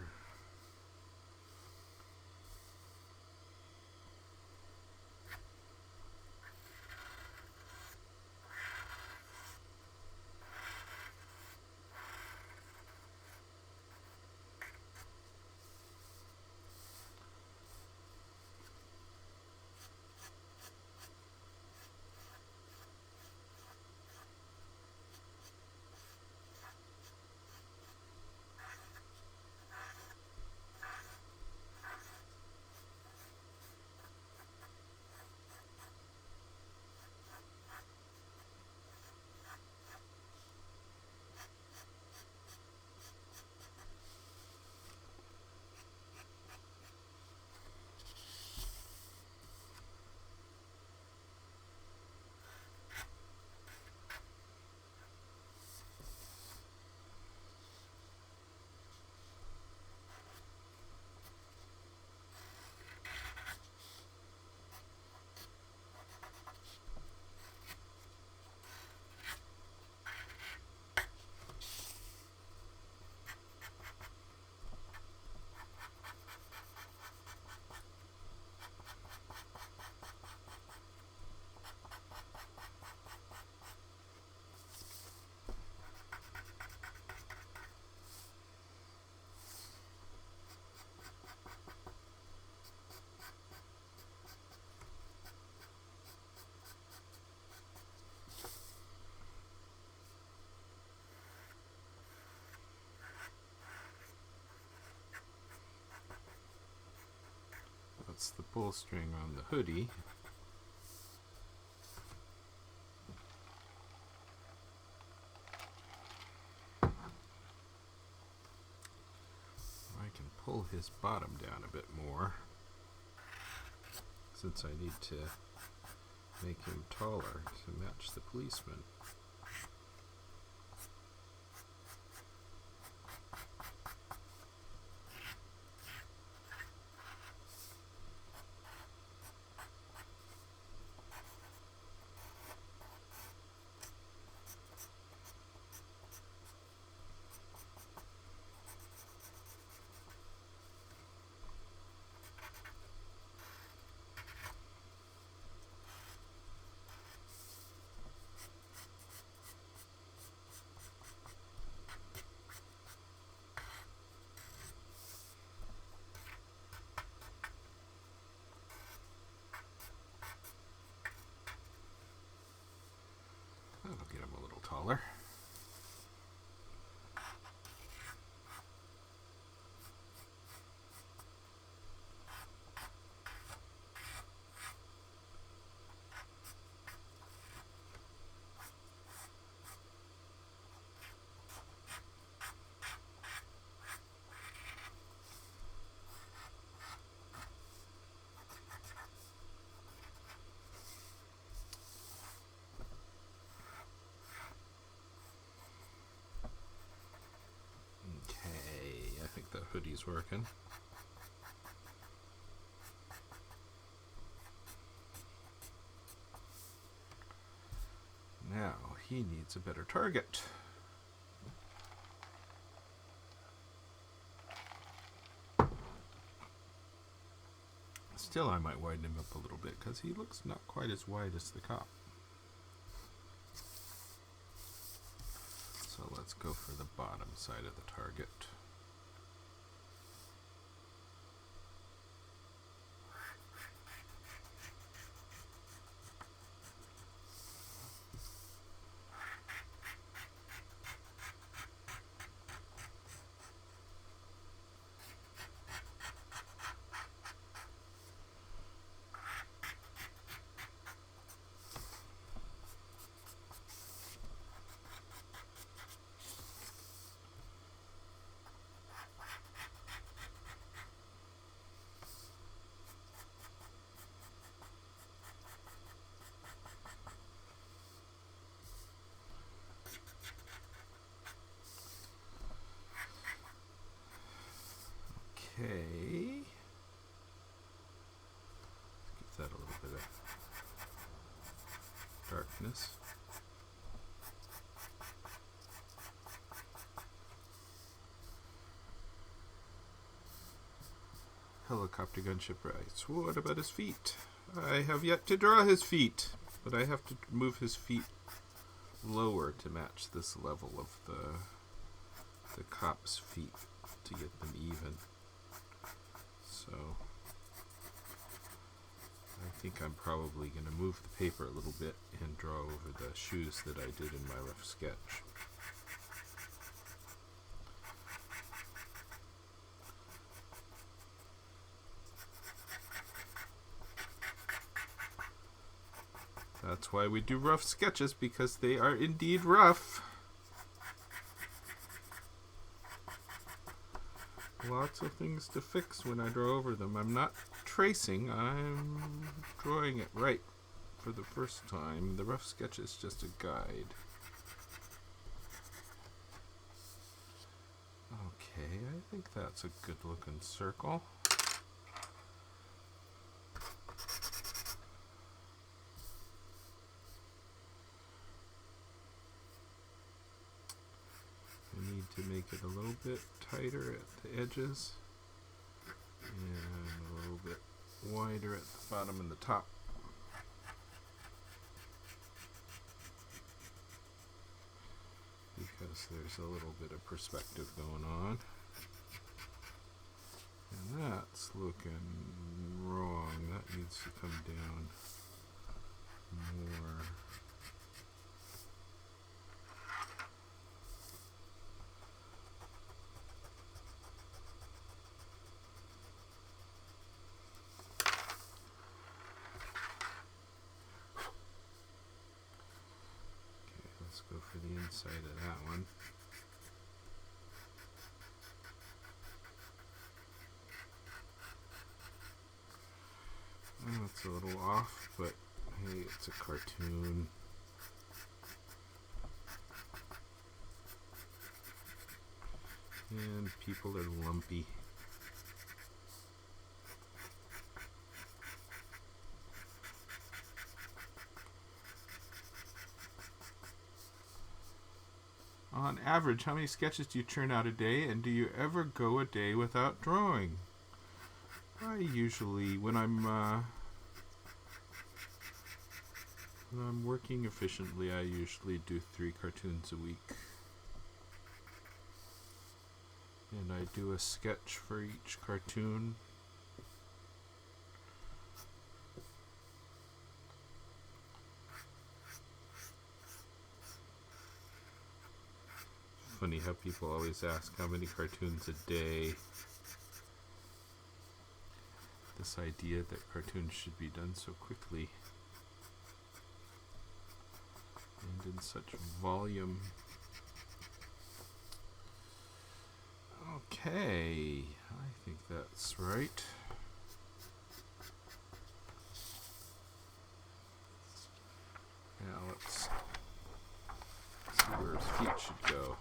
Speaker 1: That's the pull string on the hoodie. I can pull his bottom down a bit more, since I need to make him taller to match the policeman. That'll get him a little taller. Okay, I think the hoodie's working. Now he needs a better target. Still, I might widen him up a little bit because he looks not quite as wide as the cop. So let's go for the bottom side of the target. Okay. Give that a little bit of Helicopter gunship writes, what about his feet? I have yet to draw his feet, but I have to move his feet lower to match this level of the cop's feet to get them even. So I think I'm probably going to move the paper a little bit and draw over the shoes that I did in my rough sketch. That's why we do rough sketches, because they are indeed rough. Lots of things to fix when I draw over them. I'm not tracing, I'm drawing it right for the first time. The rough sketch is just a guide. Okay, I think that's a good looking circle. I need to make it a little bit tighter at the edges and a little bit wider at the bottom and the top. Because there's a little bit of perspective going on. And that's looking wrong. That needs to come down more. Let's go for the inside of that one. Oh, it's a little off, but hey, it's a cartoon. And people are lumpy. On average, how many sketches do you churn out a day, and do you ever go a day without drawing? I usually, when I'm working efficiently, I usually do 3 cartoons a week. And I do a sketch for each cartoon. Funny how people always ask how many cartoons a day. This idea that cartoons should be done so quickly and in such volume. Okay, I think that's right. Now let's see where his feet should go.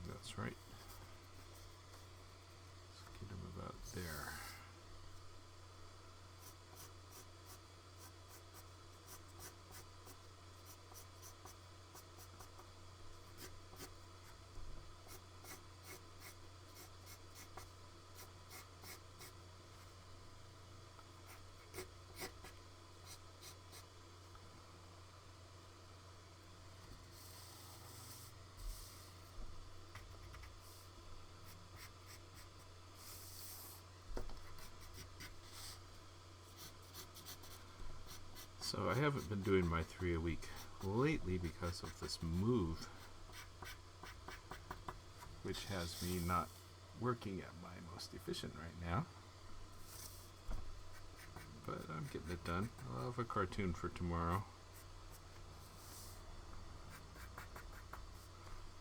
Speaker 1: That's right. Let's get him about there. So I haven't been doing my 3 a week lately because of this move, which has me not working at my most efficient right now. But I'm getting it done. I'll have a cartoon for tomorrow.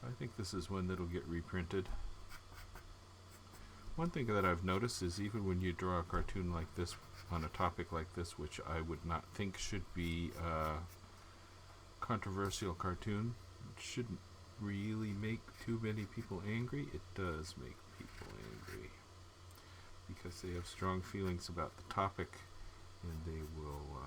Speaker 1: I think this is one that'll get reprinted. One thing that I've noticed is even when you draw a cartoon like this on a topic like this, which I would not think should be a controversial cartoon, it shouldn't really make too many people angry? It does make people angry because they have strong feelings about the topic, and they will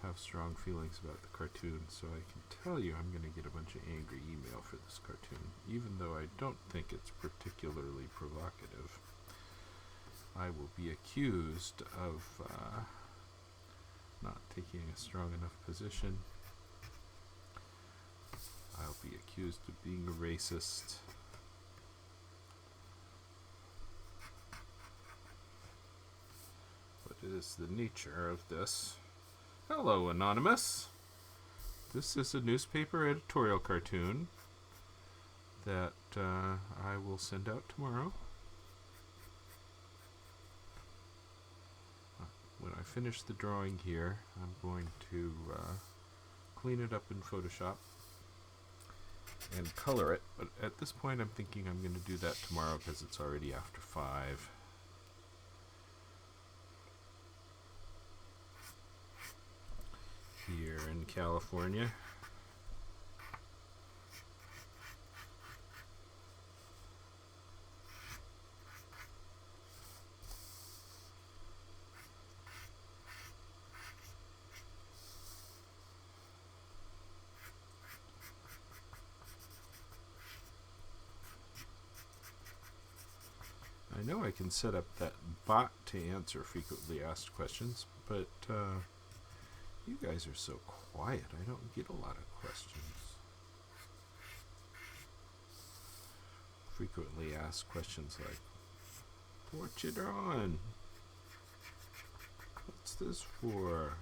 Speaker 1: have strong feelings about the cartoon. So I can tell you I'm going to get a bunch of angry email for this cartoon, even though I don't think it's particularly provocative. I will be accused of not taking a strong enough position. I'll be accused of being a racist. But it is the nature of this. Hello, Anonymous. This is a newspaper editorial cartoon that I will send out tomorrow. When I finish the drawing here, I'm going to clean it up in Photoshop and color it. But at this point, I'm thinking I'm going to do that tomorrow because it's already after 5. Here in California. I know I can set up that bot to answer frequently asked questions, but you guys are so quiet. I don't get a lot of questions. Frequently asked questions like, what you drawing? What's this for?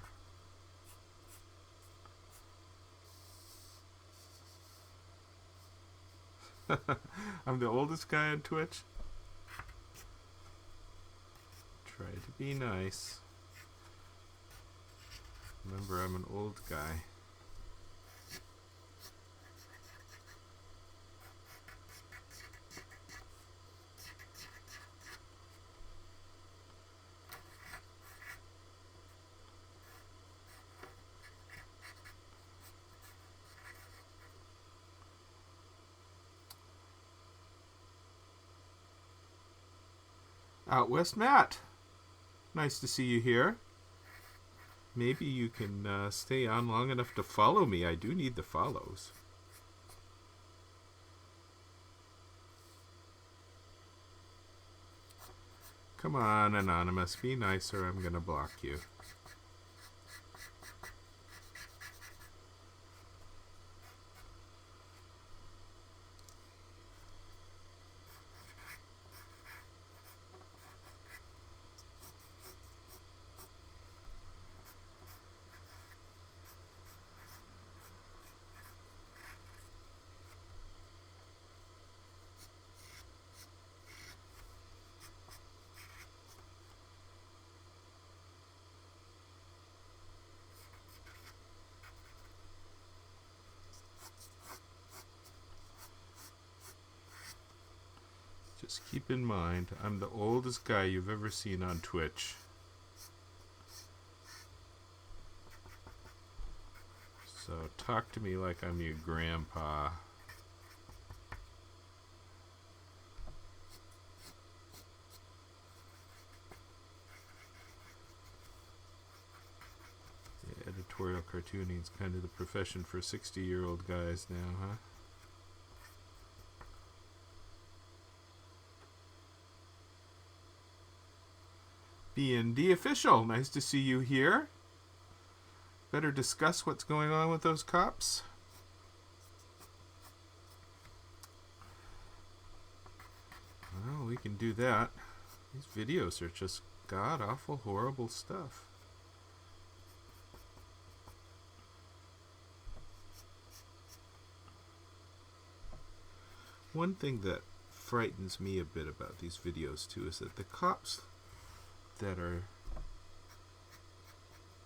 Speaker 1: I'm the oldest guy on Twitch. Try to be nice. Remember, I'm an old guy. Out West Matt. Nice to see you here. Maybe you can stay on long enough to follow me. I do need the follows. Come on, Anonymous. Be nice or I'm going to block you. Just keep in mind, I'm the oldest guy you've ever seen on Twitch. So talk to me like I'm your grandpa. Yeah, editorial cartooning is kind of the profession for 60-year-old guys now, huh? B&D official, nice to see you here. Better discuss what's going on with those cops. Well, we can do that. These videos are just god-awful, horrible stuff. One thing that frightens me a bit about these videos, too, is that the cops that are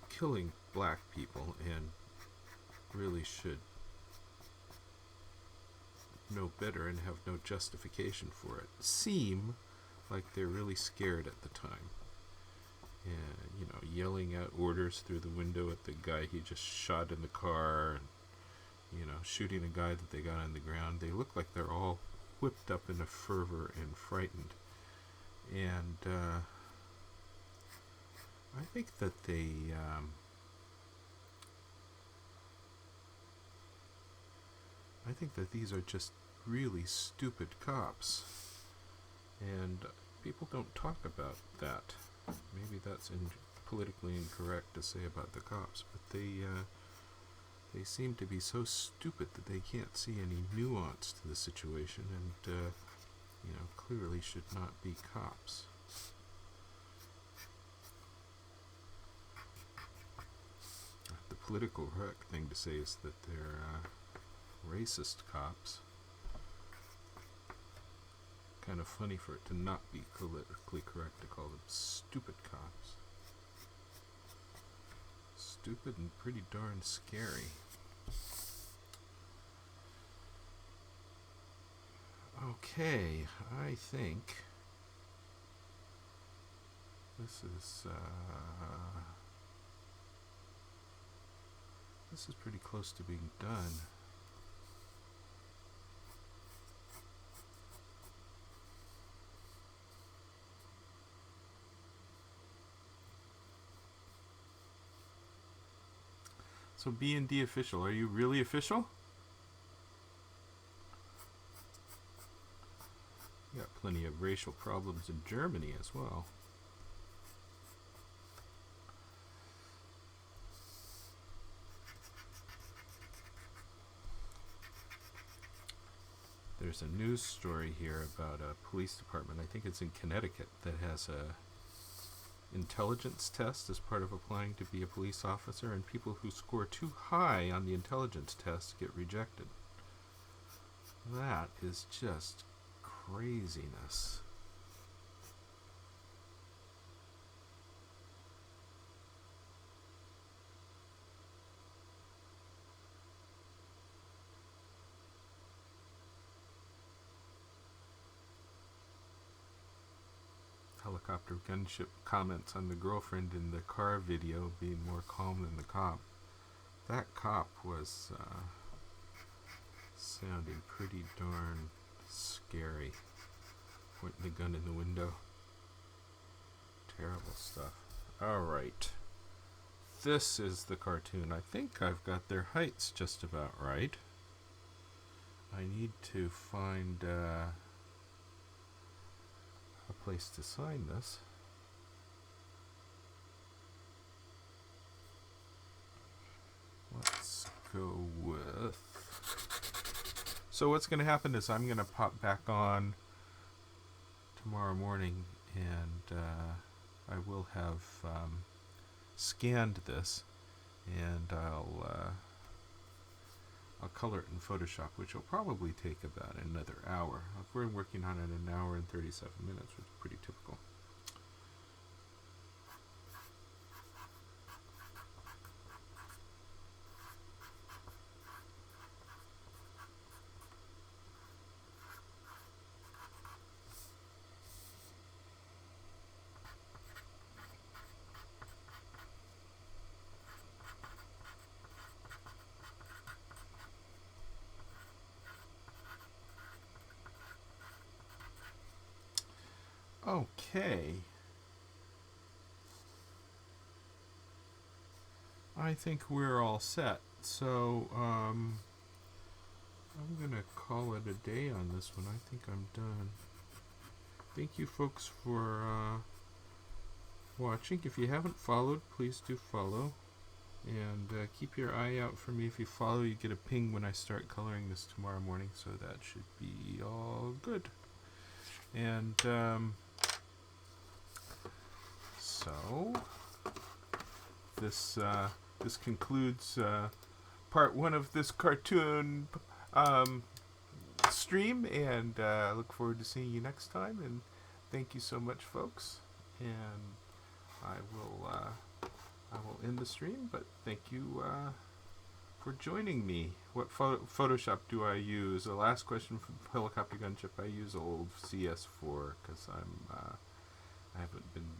Speaker 1: killing black people and really should know better and have no justification for it seem like they're really scared at the time, and, you know, yelling out orders through the window at the guy he just shot in the car, and, you know, shooting a guy that they got on the ground. They look like they're all whipped up in a fervor and frightened. And I think that I think that these are just really stupid cops, and people don't talk about that. Maybe that's politically incorrect to say about the cops, but they seem to be so stupid that they can't see any nuance to the situation, and you know, clearly should not be cops. The political correct thing to say is that they're racist cops. Kind of funny for it to not be politically correct to call them stupid cops. Stupid and pretty darn scary. Okay, I think this is pretty close to being done. So B&D official, are you really official? You got plenty of racial problems in Germany as well. There's a news story here about a police department, I think it's in Connecticut, that has a intelligence test as part of applying to be a police officer, and people who score too high on the intelligence test get rejected. That is just craziness. Helicopter gunship comments on the girlfriend in the car video being more calm than the cop. That cop was sounding pretty darn scary, pointing the gun in the window. Terrible stuff. Alright, this is the cartoon. I think I've got their heights just about right. I need to find a place to sign this. Let's go with... So what's going to happen is I'm going to pop back on tomorrow morning, and I will have scanned this, and I'll color it in Photoshop, which will probably take about another hour. We're working on it an hour and 37 minutes, which is pretty typical. Okay. I think we're all set. So, I'm going to call it a day on this one. I think I'm done. Thank you folks for watching. If you haven't followed, please do follow. And keep your eye out for me. If you follow, you get a ping when I start coloring this tomorrow morning. So that should be all good. And so this concludes part one of this cartoon stream, and I look forward to seeing you next time. And thank you so much, folks. And I will end the stream, but thank you for joining me. What Photoshop do I use? The last question from Helicopter Gunship. I use old CS4 because I haven't been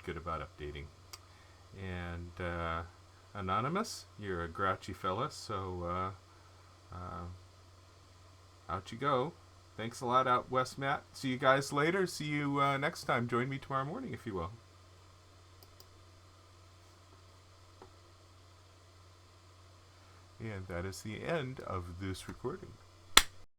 Speaker 1: good about updating. And Anonymous, you're a grouchy fella, so Out you go. Thanks a lot, out west, Matt. See you guys later. See you next time. Join me tomorrow morning, if you will. And that is the end of this recording.